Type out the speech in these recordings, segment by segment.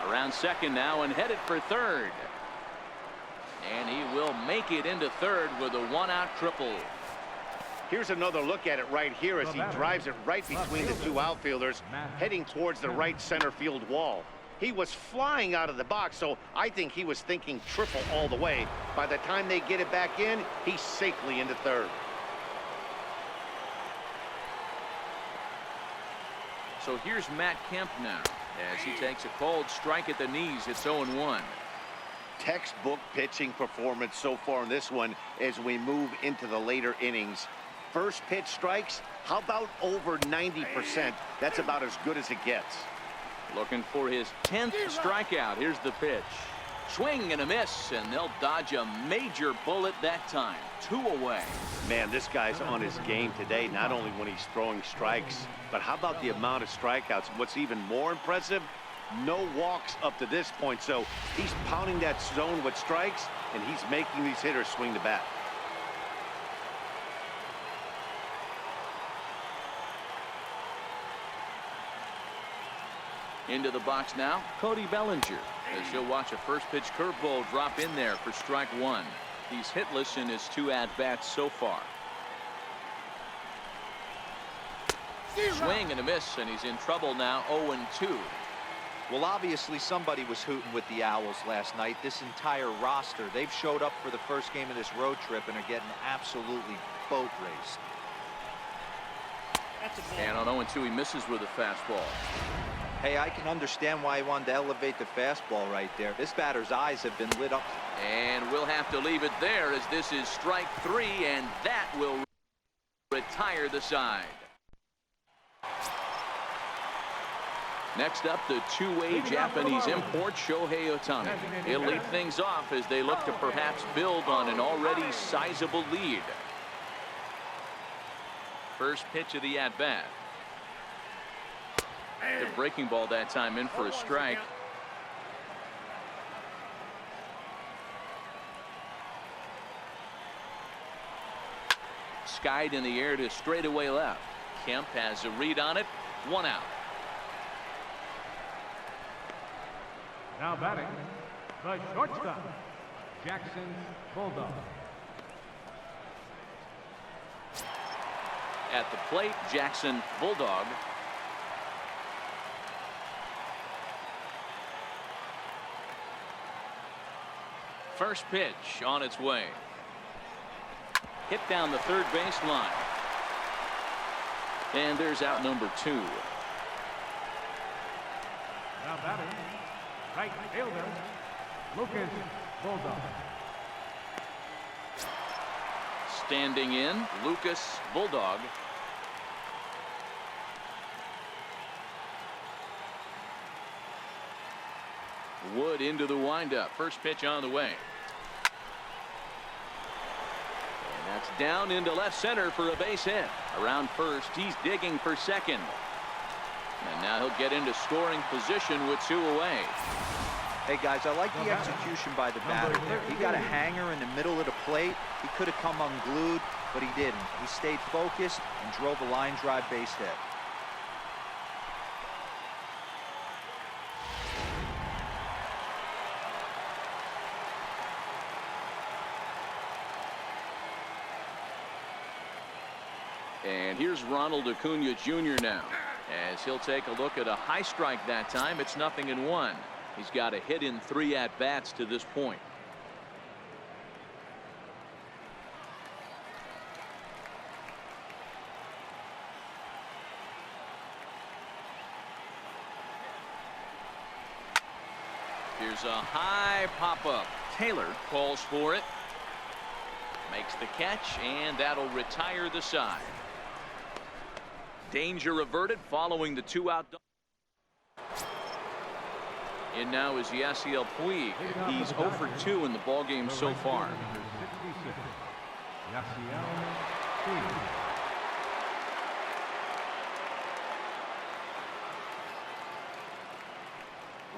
Around second now and headed for third. And he will make it into third with a one-out triple. Here's another look at it right here as he drives it right between the two outfielders, heading towards the right center field wall. He was flying out of the box, so I think he was thinking triple all the way. By the time they get it back in, he's safely into third. So here's Matt Kemp now as he takes a cold strike at the knees. It's 0-1. Textbook pitching performance so far in this one as we move into the later innings. First pitch strikes, how about over 90%? That's about as good as it gets. Looking for his 10th strikeout. Here's the pitch. Swing and a miss, and they'll dodge a major bullet that time. 2 away. Man, this guy's on his game today, not only when he's throwing strikes, but how about the amount of strikeouts? What's even more impressive, no walks up to this point, so he's pounding that zone with strikes, and he's making these hitters swing the bat. Into the box now, Cody Bellinger, as he'll watch a first pitch curveball drop in there for strike one. He's hitless in his 2 at-bats so far. Swing and a miss, and he's in trouble now. 0-2. Well, obviously somebody was hooting with the Owls last night. This entire roster, they've showed up for the first game of this road trip and are getting absolutely boat raced. And on 0-2, he misses with a fastball. Hey, I can understand why he wanted to elevate the fastball right there. This batter's eyes have been lit up. And we'll have to leave it there as this is strike 3, and that will retire the side. Next up, the two-way Japanese import, Shohei Ohtani. He'll lead things off as they look to perhaps build on an already sizable lead. First pitch of the at-bat. The breaking ball that time in for a strike. Skied in the air to straightaway left. Kemp has a read on it. 1 out. Now batting, the shortstop, Jackson Bulldog. At the plate, Jackson Bulldog. First pitch on its way. Hit down the third baseline. And there's out number 2. Now batting, right fielder, Lucas Bulldog. Standing in, Lucas Bulldog. Wood into the windup. First pitch on the way. And that's down into left center for a base hit. Around first, he's digging for second. And now he'll get into scoring position with 2 away. Hey, guys, I like the execution by the batter there. He got a hanger in the middle of the plate. He could have come unglued, but he didn't. He stayed focused and drove a line drive base hit. And here's Ronald Acuna Jr. now, as he'll take a look at a high strike that time. It's 0-1. He's got a hit in 3 at-bats to this point. Here's a high pop-up. Taylor calls for it. Makes the catch, and that'll retire the side. Danger averted following the 2-out. In now is Yasiel Puig. He's 0 for 2 in the ballgame so far.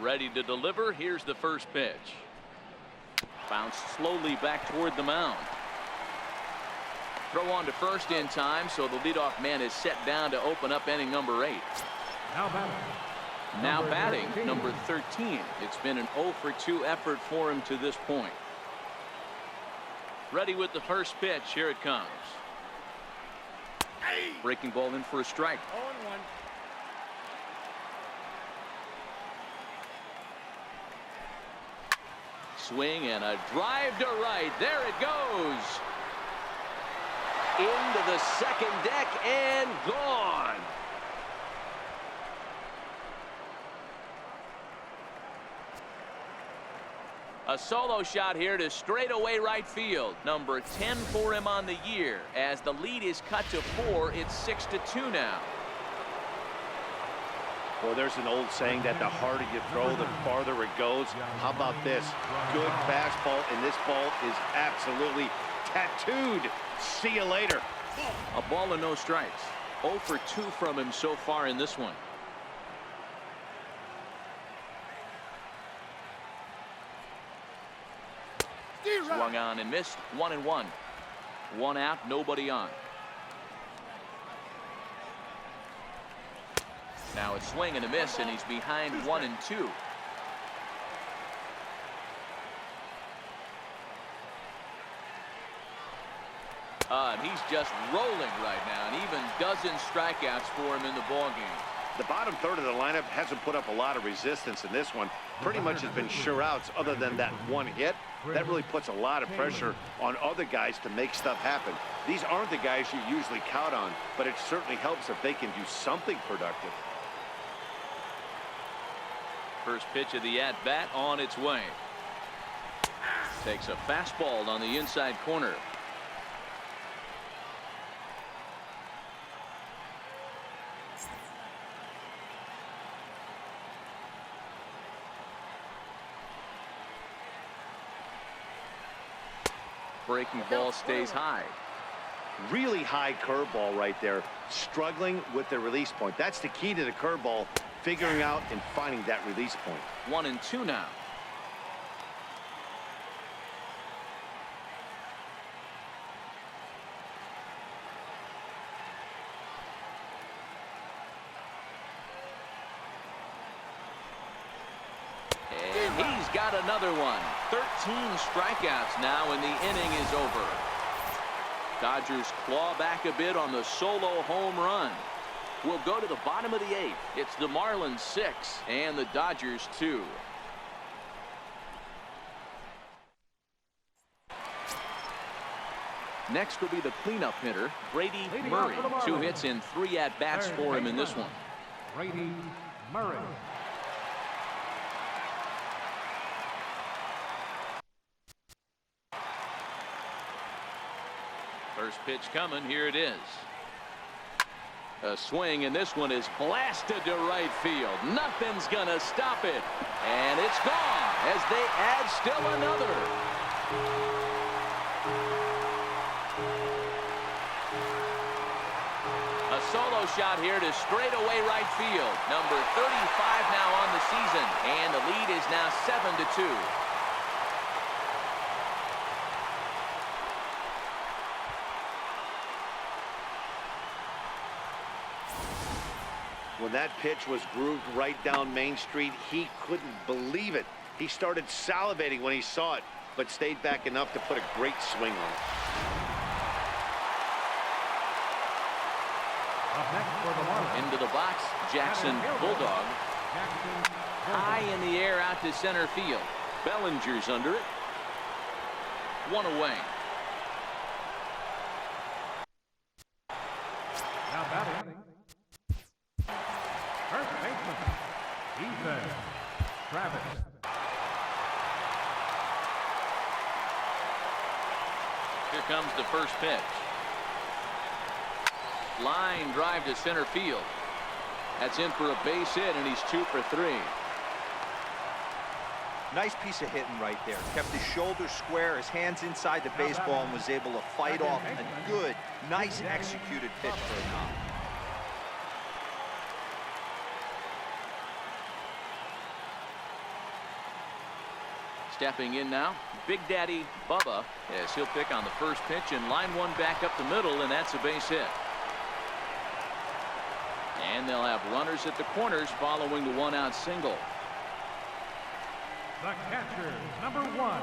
Ready to deliver. Here's the first pitch. Bounced slowly back toward the mound. Throw on to first in time, so the leadoff man is set down to open up inning number 8. Now batting, number 13. It's been an 0 for 2 effort for him to this point. Ready with the first pitch. Here it comes. Breaking ball in for a strike. 0-1. Swing and a drive to right. There it goes. Into the second deck and gone. A solo shot here to straightaway right field. Number 10 for him on the year. As the lead is cut to 4, it's 6-2 now. Well, there's an old saying that the harder you throw, the farther it goes. How about this? Good fastball, and this ball is absolutely tattooed. See you later. A ball and no strikes. 0 for 2 from him so far in this one. Swung on and missed. 1-1. 1 out, nobody on. Now it's swing and a miss, and he's behind 1-2. And he's just rolling right now, and even dozens strikeouts for him in the ballgame. The bottom third of the lineup hasn't put up a lot of resistance in this one. Pretty much has been sure outs other than that one hit. That really puts a lot of pressure on other guys to make stuff happen. These aren't the guys you usually count on, but it certainly helps if they can do something productive. First pitch of the at-bat on its way. Takes a fastball on the inside corner. Breaking ball stays high. Really high curveball right there. Struggling with the release point. That's the key to the curveball. Figuring out and finding that release point. 1-2 now. And he's got another one. 13 strikeouts now, and the inning is over. Dodgers claw back a bit on the solo home run. We'll go to the bottom of the 8th. It's the Marlins 6 and the Dodgers 2. Next will be the cleanup hitter, Brady Murray. 2 hits and 3 at-bats for him in this one. Brady Murray. First pitch coming. Here it is. A swing, and this one is blasted to right field. Nothing's gonna stop it, and it's gone as they add still another. A solo shot here to straightaway right field. Number 35 now on the season, and the lead is now 7-2. When that pitch was grooved right down Main Street, he couldn't believe it. He started salivating when he saw it, but stayed back enough to put a great swing on it. Up next for the Marlins. Into the box, Jackson Bulldog. High in the air out to center field. Bellinger's under it. 1 away. Now batting. First baseman, Ethan Travis. Here comes the first pitch. Line drive to center field. That's in for a base hit, and he's 2 for 3. Nice piece of hitting right there. Kept his shoulders square, his hands inside the baseball, and was able to fight off a good, nice executed pitch for a knock. Stepping in now, Big Daddy Bubba, as he'll pick on the first pitch and line one back up the middle, and that's a base hit. And they'll have runners at the corners following the one-out single. The catcher, number 1,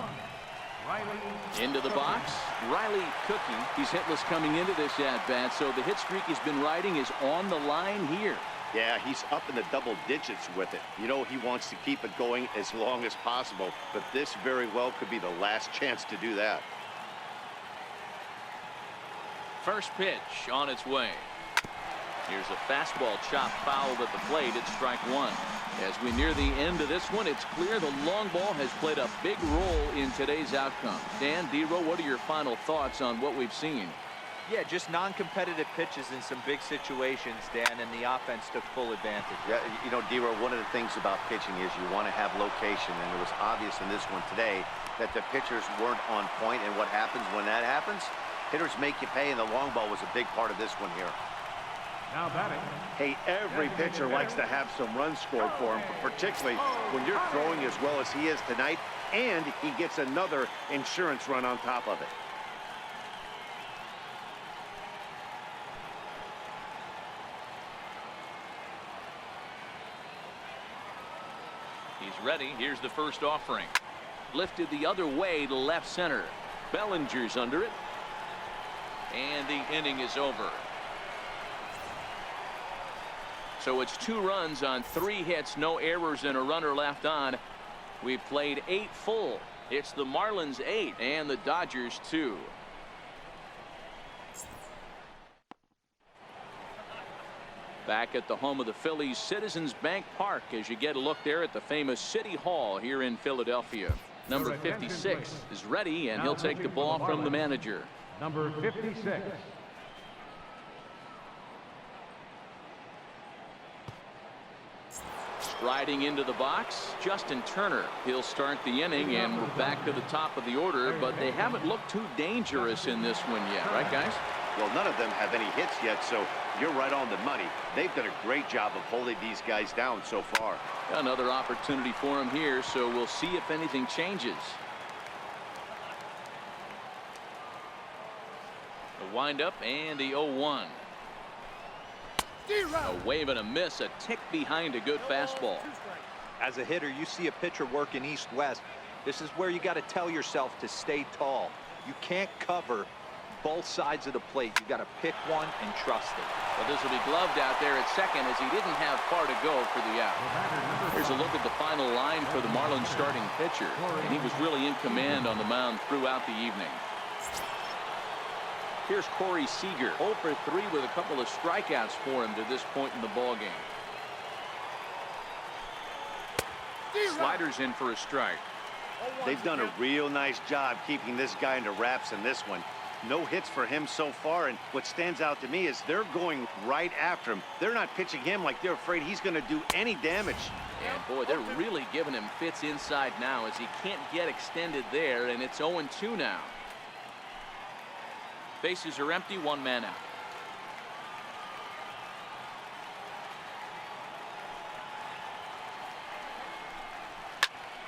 Riley. Into the box, Riley Cookie. He's hitless coming into this at-bat, so the hit streak he's been riding is on the line here. Yeah, he's up in the double digits with it. You know, he wants to keep it going as long as possible, but this very well could be the last chance to do that. First pitch on its way. Here's a fastball chopped foul at the plate. It's strike one. As we near the end of this one, it's clear the long ball has played a big role in today's outcome. Dan, Dero, what are your final thoughts on what we've seen? Yeah, just non-competitive pitches in some big situations, Dan, and the offense took full advantage. Yeah, you know, Dero, one of the things about pitching is you want to have location, and it was obvious in this one today that the pitchers weren't on point, and what happens when that happens? Hitters make you pay, and the long ball was a big part of this one here. Now batting. Hey, every pitcher likes to have some runs scored for him, but particularly when you're throwing as well as he is tonight, and he gets another insurance run on top of it. He's ready. Here's the first offering. Lifted the other way to left center. Bellinger's under it. And the inning is over. So it's 2 runs on 3 hits, no errors, and a runner left on. We've played 8 full. It's the Marlins 8 and the Dodgers 2. Back at the home of the Phillies, Citizens Bank Park, as you get a look there at the famous City Hall here in Philadelphia. Number 56 is ready, and he'll take the ball from the manager. Number 56. Striding into the box, Justin Turner. He'll start the inning, and we're back to the top of the order, but they haven't looked too dangerous in this one yet, right, guys? Well, none of them have any hits yet, so you're right on the money. They've done a great job of holding these guys down so far. Another opportunity for him here, so we'll see if anything changes. The windup and the 0-1. A wave and a miss, a tick behind a good fastball. As a hitter, you see a pitcher working east-west. This is where you got to tell yourself to stay tall. You can't cover both sides of the plate. You got to pick one and trust it. Well, this will be gloved out there at second, as he didn't have far to go for the out. Here's a look at the final line for the Marlins starting pitcher, and he was really in command on the mound throughout the evening. Here's Corey Seager, 0 for 3 with a couple of strikeouts for him to this point in the ball game. Sliders in for a strike. They've done a real nice job keeping this guy into wraps in this one. No hits for him so far, and what stands out to me is they're going right after him. They're not pitching him like they're afraid he's going to do any damage. And boy, they're really giving him fits inside now, as he can't get extended there, and it's 0-2 now. Bases are empty, 1 man out.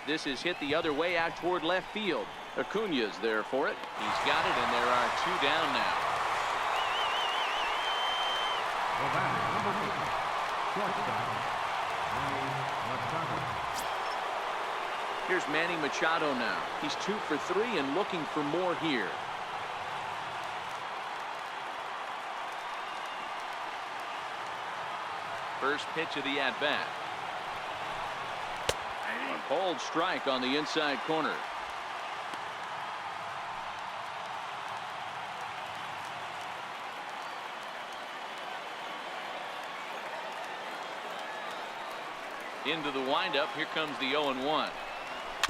This is hit the other way out toward left field. Acuña's there for it. He's got it, and there are 2 down now. The batter, number 8, shortstop, Manny Machado. Here's Manny Machado now. He's 2 for 3 and looking for more here. First pitch of the at-bat. A cold strike on the inside corner. Into the windup. Here comes the 0-1.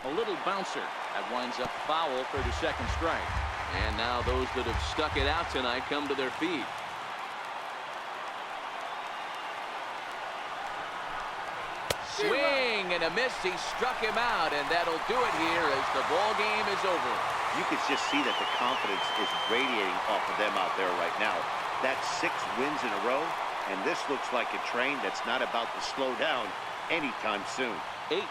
A little bouncer. That winds up foul for the second strike. And now those that have stuck it out tonight come to their feet. Swing and a miss. He struck him out, and that'll do it here as the ball game is over. You could just see that the confidence is radiating off of them out there right now. That's 6 wins in a row, and this looks like a train that's not about to slow down anytime soon. 8 to